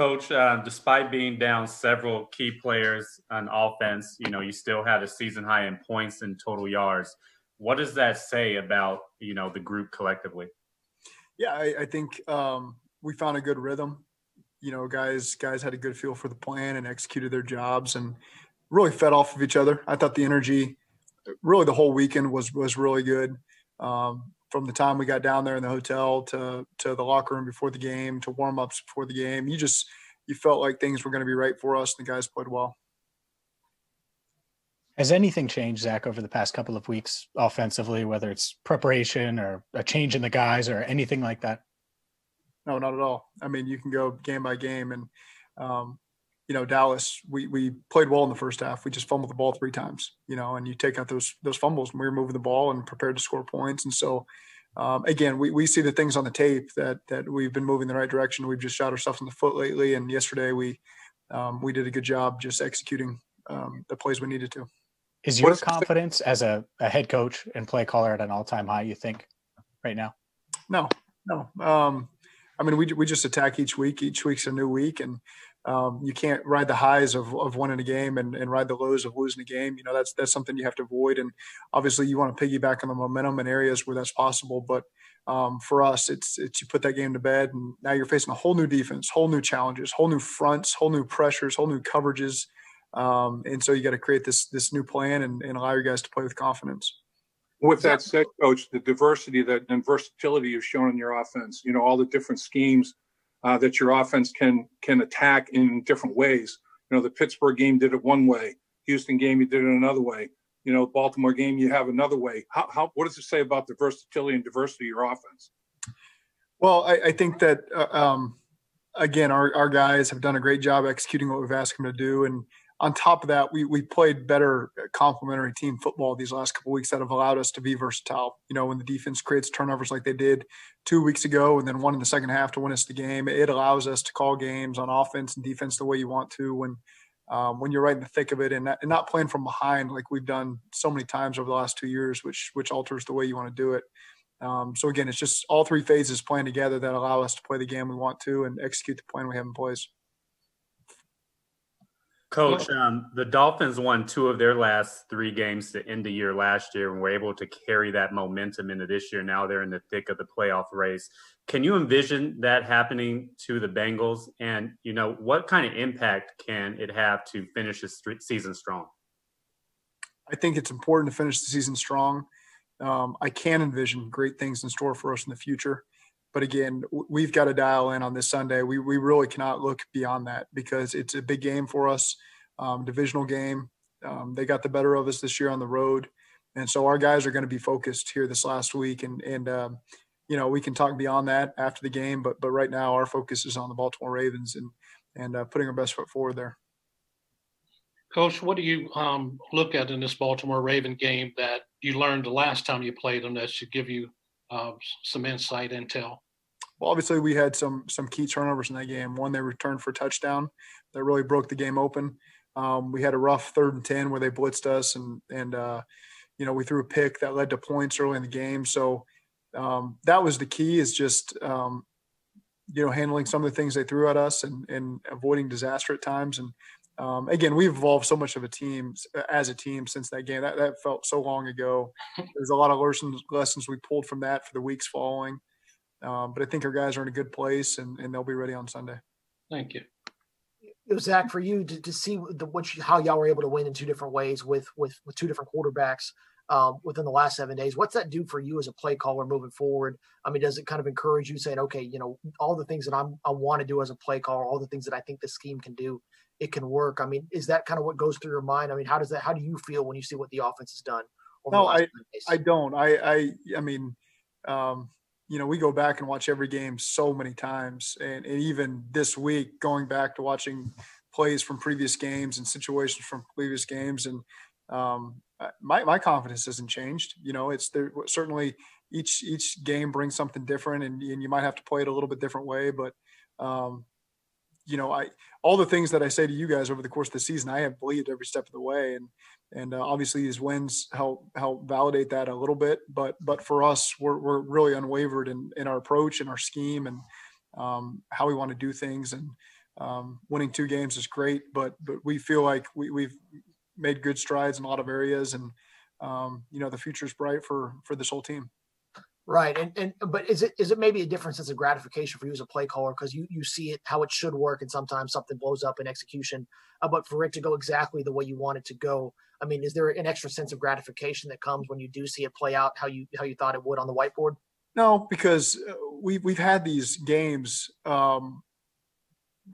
Coach, despite being down several key players on offense, you still had a season high in points and total yards. What does that say about, the group collectively? Yeah, I think we found a good rhythm. Guys had a good feel for the plan and executed their jobs and really fed off of each other. I thought the energy, really the whole weekend was really good. From the time we got down there in the hotel to the locker room before the game to warm ups before the game, you felt like things were going to be right for us. And the guys played well. Has anything changed, Zach, over the past couple of weeks offensively, whether it's preparation or a change in the guys or anything like that? No, not at all. I mean, you can go game by game, and Dallas, we played well in the first half. We just fumbled the ball 3 times, and you take out those fumbles, and we were moving the ball and prepared to score points. And so, again, we see the things on the tape that we've been moving in the right direction. We've just shot ourselves in the foot lately, and yesterday we did a good job just executing the plays we needed to. Is your confidence as a head coach and play caller at an all-time high, you think, right now? No. I mean, we just attack each week. Each week's a new week, and you can't ride the highs of winning a game and ride the lows of losing a game. That's something you have to avoid. And obviously, you want to piggyback on the momentum in areas where that's possible. But for us, it's you put that game to bed, and now you're facing a whole new defense, whole new challenges, whole new fronts, whole new pressures, whole new coverages. And so you got to create this new plan and allow your guys to play with confidence. With that said, Coach, the diversity and versatility you've shown in your offense, all the different schemes that your offense can attack in different ways. The Pittsburgh game did it one way. Houston game, you did it another way. Baltimore game, you have another way. What does it say about the versatility and diversity of your offense? Well, I think that, again, our guys have done a great job executing what we've asked them to do. And on top of that, we played better complementary team football these last couple of weeks that have allowed us to be versatile. When the defense creates turnovers like they did 2 weeks ago and then one in the second half to win us the game, it allows us to call games on offense and defense the way you want to when you're right in the thick of it and not playing from behind like we've done so many times over the last 2 years, which alters the way you want to do it. So, again, it's just all 3 phases playing together that allow us to play the game we want to and execute the plan we have in place. Coach, the Dolphins won 2 of their last 3 games to end the year last year and were able to carry that momentum into this year. Now they're in the thick of the playoff race. Can you envision that happening to the Bengals? And, what kind of impact can it have to finish this season strong? I think it's important to finish the season strong. I can envision great things in store for us in the future. But again, we've got to dial in on this Sunday. We really cannot look beyond that because it's a big game for us, divisional game. They got the better of us this year on the road. And so our guys are going to be focused here this last week. And we can talk beyond that after the game. But right now our focus is on the Baltimore Ravens and putting our best foot forward there. Coach, what do you look at in this Baltimore Raven game that you learned the last time you played them that should give you some insight, intel? Well, obviously we had some key turnovers in that game. One, they returned for a touchdown that really broke the game open. We had a rough 3rd and 10 where they blitzed us and we threw a pick that led to points early in the game. So that was the key is just, handling some of the things they threw at us and avoiding disaster at times. And again, we've evolved so much as a team since that game. That felt so long ago. There's a lot of lessons we pulled from that for the weeks following. But I think our guys are in a good place, and they'll be ready on Sunday. Thank you. It was Zach, for you to see how y'all were able to win in 2 different ways with 2 different quarterbacks within the last 7 days. What's that do for you as a play caller moving forward? I mean, does it kind of encourage you saying, okay, all the things that I want to do as a play caller, all the things that I think the scheme can do, it can work? I mean, is that kind of what goes through your mind? I mean, how do you feel when you see what the offense has done? No, I don't. I mean, we go back and watch every game so many times. And even this week, going back to watching plays from previous games and situations from previous games. And my confidence hasn't changed. It's there. Certainly each game brings something different and you might have to play it a little bit different way. But, all the things that I say to you guys over the course of the season, I have believed every step of the way. And obviously these wins help validate that a little bit, but for us, we're really unwavered in our approach and our scheme and how we want to do things. And Winning 2 games is great, but we feel like we've made good strides in a lot of areas, and the future is bright for this whole team. Right. But is it maybe a different sense of gratification for you as a play caller because you see it how it should work, and sometimes something blows up in execution, but for it to go exactly the way you want it to go, I mean, is there an extra sense of gratification that comes when you do see it play out how you thought it would on the whiteboard? No, because we've had these games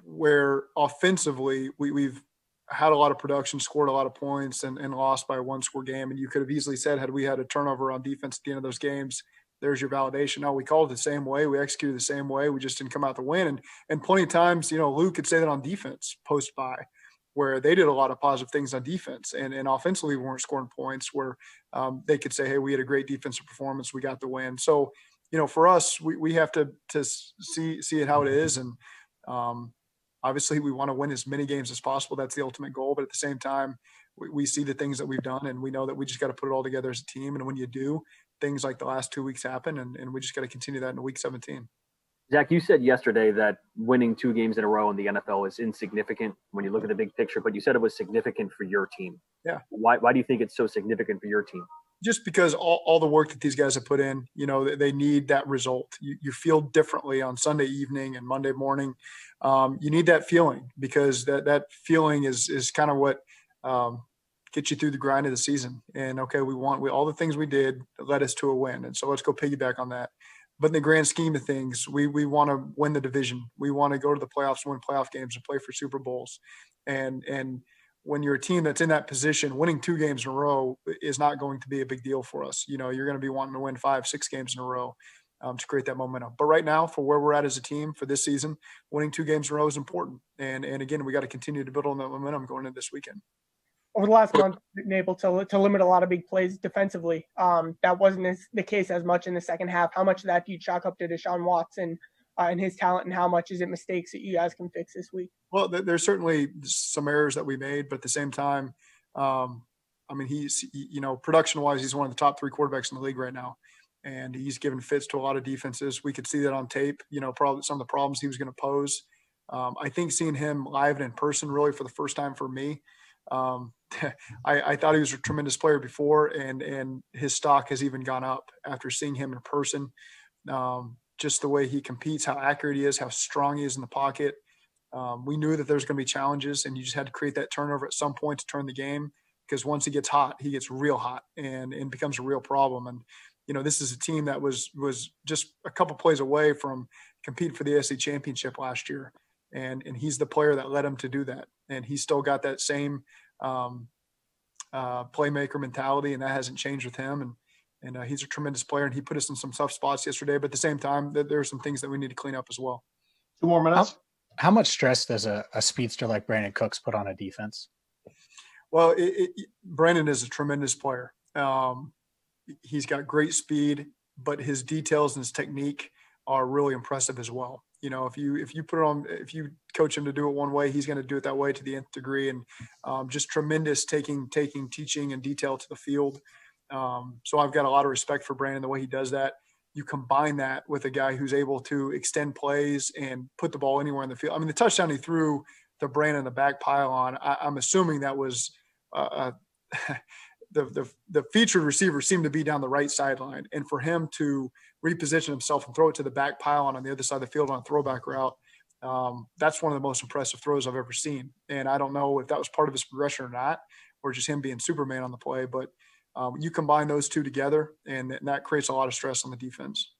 where offensively we've had a lot of production, scored a lot of points, and lost by a 1-score game. And you could have easily said, had we had a turnover on defense at the end of those games, there's your validation. No, we called it the same way. We executed the same way. We just didn't come out to win. And plenty of times, Luke could say that on defense post-bye, where they did a lot of positive things on defense. And offensively, we weren't scoring points where they could say, hey, we had a great defensive performance. We got the win. So, for us, we have to see it how it is. And obviously, we want to win as many games as possible. That's the ultimate goal. But at the same time, we see the things that we've done, and we know that we just got to put it all together as a team. And when you do, things like the last 2 weeks happen, and we just got to continue that in week 17. Zach, you said yesterday that winning 2 games in a row in the NFL is insignificant when you look at the big picture, but you said it was significant for your team. Yeah. Why do you think it's so significant for your team? Just because all the work that these guys have put in, they need that result. You feel differently on Sunday evening and Monday morning. You need that feeling, because that feeling is kind of what get you through the grind of the season. And okay, all the things we did that led us to a win, and so let's go piggyback on that. But in the grand scheme of things, we want to win the division. We want to go to the playoffs, win playoff games, and play for Super Bowls. And when you're a team that's in that position, winning 2 games in a row is not going to be a big deal for us. You're going to be wanting to win 5-6 games in a row to create that momentum. But right now, for where we're at as a team for this season, winning 2 games in a row is important. And again, we got to continue to build on that momentum going into this weekend. Over the last month, we've been able to limit a lot of big plays defensively. That wasn't the case as much in the second half. How much of that do you chalk up to Deshaun Watson and his talent, and how much is it mistakes that you guys can fix this week? Well, there's certainly some errors that we made, but at the same time, he's, production-wise, he's one of the top 3 quarterbacks in the league right now, and he's given fits to a lot of defenses. We could see that on tape, probably some of the problems he was going to pose. I think seeing him live and in person really for the first time for me, I thought he was a tremendous player before, and his stock has even gone up after seeing him in person. Just the way he competes, how accurate he is, how strong he is in the pocket. We knew that there's going to be challenges, and you just had to create that turnover at some point to turn the game, because once he gets hot, he gets real hot and becomes a real problem. And, this is a team that was just a couple plays away from competing for the AFC Championship last year. And he's the player that led him to do that. And he's still got that same playmaker mentality, and that hasn't changed with him. And he's a tremendous player, and he put us in some tough spots yesterday. But at the same time, there are some things that we need to clean up as well. 2 more minutes. How much stress does a speedster like Brandon Cooks put on a defense? Well, Brandon is a tremendous player. He's got great speed, but his details and his technique are really impressive as well. If you coach him to do it one way, he's going to do it that way to the nth degree, and just tremendous teaching and detail to the field. So I've got a lot of respect for Brandon, the way he does that. You combine that with a guy who's able to extend plays and put the ball anywhere in the field. I mean, the touchdown he threw to Brandon in the back pylon, I'm assuming that was the featured receiver seemed to be down the right sideline. And for him to reposition himself and throw it to the back pylon on the other side of the field on a throwback route, that's one of the most impressive throws I've ever seen. And I don't know if that was part of his progression or not, or just him being Superman on the play, but you combine those two together, and that creates a lot of stress on the defense.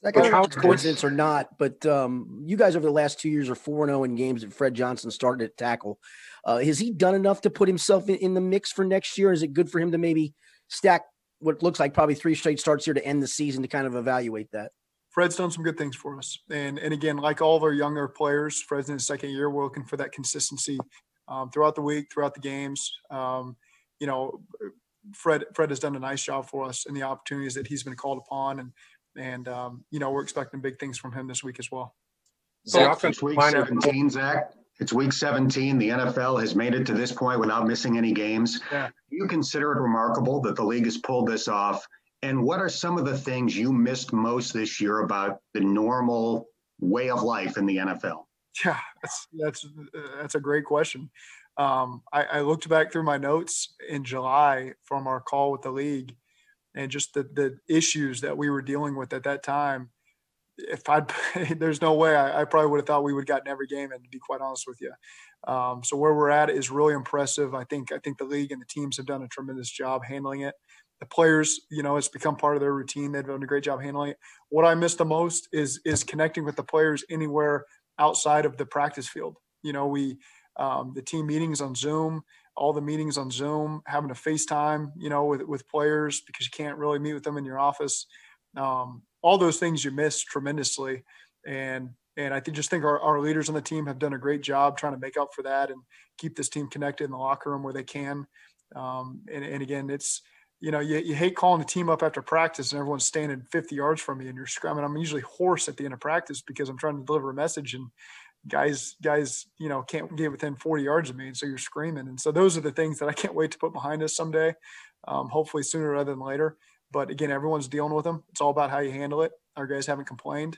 That coincidence or not, but you guys over the last 2 years are 4-0 in games that Fred Johnson started at tackle. Has he done enough to put himself in the mix for next year? Is it good for him to maybe stack what looks like probably 3 straight starts here to end the season to kind of evaluate that? Fred's done some good things for us. And again, like all of our younger players, Fred's in his second year. We're looking for that consistency throughout the week, throughout the games. Fred has done a nice job for us in the opportunities that he's been called upon. And we're expecting big things from him this week as well. Zach, it's week 17, Zach. It's week 17. The NFL has made it to this point without missing any games. Yeah. Do you consider it remarkable that the league has pulled this off? And what are some of the things you missed most this year about the normal way of life in the NFL? Yeah, that's a great question. I looked back through my notes in July from our call with the league, and just the issues that we were dealing with at that time. If I'd, there's no way I probably would have thought we would have gotten every game in, to be quite honest with you. So where we're at is really impressive. I think the league and the teams have done a tremendous job handling it. The players, it's become part of their routine. They've done a great job handling it. What I miss the most is connecting with the players anywhere outside of the practice field. The team meetings on Zoom, all the meetings on Zoom, having to FaceTime, with players because you can't really meet with them in your office. All those things you miss tremendously. And I think our leaders on the team have done a great job trying to make up for that and keep this team connected in the locker room where they can. And again, it's, you hate calling the team up after practice and everyone's standing 50 yards from you and you're screaming. I'm usually hoarse at the end of practice because I'm trying to deliver a message and guys, can't get within 40 yards of me. And so you're screaming. And so those are the things that I can't wait to put behind us someday. Hopefully sooner rather than later. But again, everyone's dealing with them. It's all about how you handle it. Our guys haven't complained.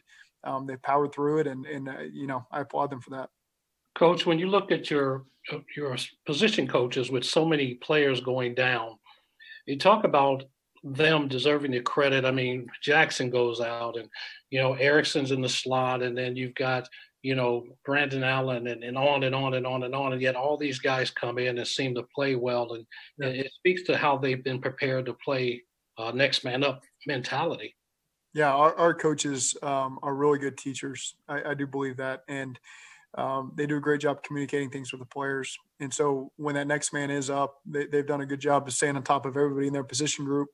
They've powered through it. And I applaud them for that. Coach, when you look at your position coaches with so many players going down, you talk about them deserving the credit. I mean, Jackson goes out and, Erickson's in the slot, and then you've got, Brandon Allen and on and on and on and on. And yet all these guys come in and seem to play well. And it speaks to how they've been prepared to play next man up mentality. Yeah, our coaches are really good teachers. I do believe that. And they do a great job communicating things with the players. And so when that next man is up, they've done a good job of staying on top of everybody in their position group,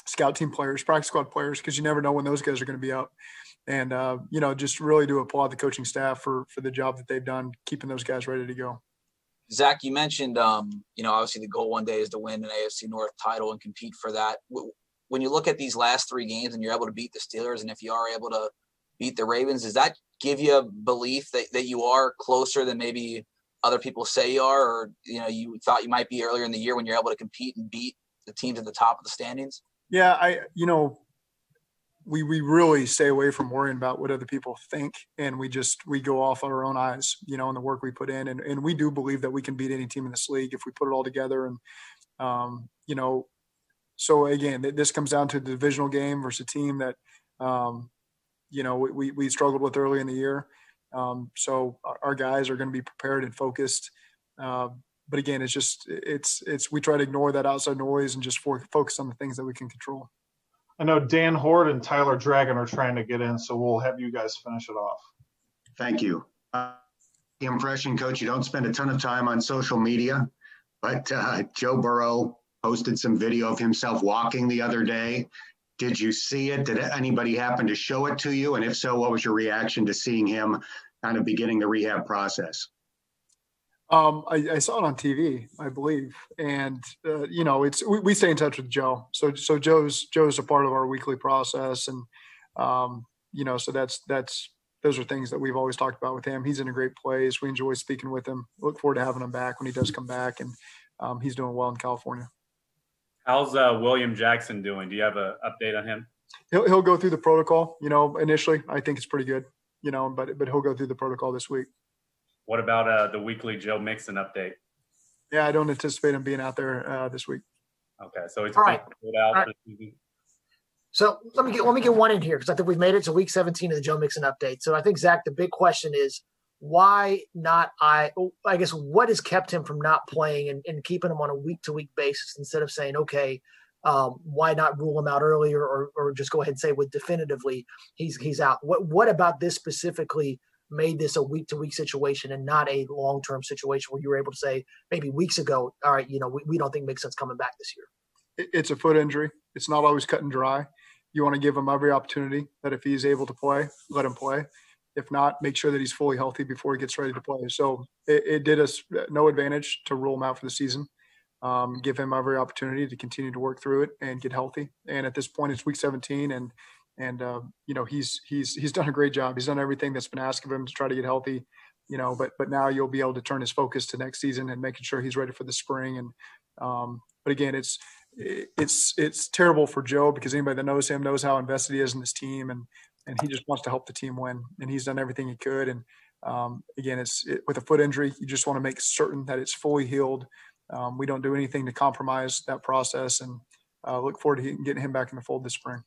scout team players, practice squad players, because you never know when those guys are going to be up. And, just really do applaud the coaching staff for the job that they've done, keeping those guys ready to go. Zac, you mentioned, obviously the goal one day is to win an AFC North title and compete for that. When you look at these last three games and you're able to beat the Steelers, and if you are able to beat the Ravens, does that give you a belief that you are closer than maybe other people say you are, or, you thought you might be earlier in the year when you're able to compete and beat the teams at the top of the standings? Yeah, we really stay away from worrying about what other people think. And we go off our own eyes, and the work we put in. And we do believe that we can beat any team in this league if we put it all together. And, so again, this comes down to the divisional game versus a team that, we struggled with early in the year. So our guys are going to be prepared and focused. But again, we try to ignore that outside noise and just focus on the things that we can control. I know Dan Horde and Tyler Dragon are trying to get in, so we'll have you guys finish it off. Thank you. The impression, Coach, you don't spend a ton of time on social media, but Joe Burrow posted some video of himself walking the other day. Did you see it? Did anybody happen to show it to you? And if so, what was your reaction to seeing him kind of beginning the rehab process? I saw it on TV, I believe. And, we stay in touch with Joe. So Joe's a part of our weekly process. And, so those are things that we've always talked about with him. He's in a great place. We enjoy speaking with him. Look forward to having him back when he does come back. And he's doing well in California. How's William Jackson doing? Do you have an update on him? He'll go through the protocol, initially. I think it's pretty good, but he'll go through the protocol this week. What about the weekly Joe Mixon update? Yeah, I don't anticipate him being out there this week. Okay, so he's all right. Out all right. So let me get one in here because I think we've made it to week 17 of the Joe Mixon update. So I think, Zac, the big question is why not? I guess what has kept him from not playing and keeping him on a week-to-week basis instead of saying, okay, why not rule him out earlier or just go ahead and say with definitively he's out? What about this specifically made this a week-to-week situation and not a long-term situation where you were able to say maybe weeks ago, all right, we don't think Mixon's coming back this year? It's a foot injury. It's not always cut and dry. You want to give him every opportunity that if he's able to play, let him play. If not, make sure that he's fully healthy before he gets ready to play. So it did us no advantage to rule him out for the season. Give him every opportunity to continue to work through it and get healthy. And at this point, it's week 17, and he's done a great job. He's done everything that's been asked of him to try to get healthy. But now you'll be able to turn his focus to next season and making sure he's ready for the spring. And but again, it's terrible for Joe because anybody that knows him knows how invested he is in this team, and he just wants to help the team win. And he's done everything he could. And Again, with a foot injury, you just want to make certain that it's fully healed. We don't do anything to compromise that process, and look forward to getting him back in the fold this spring.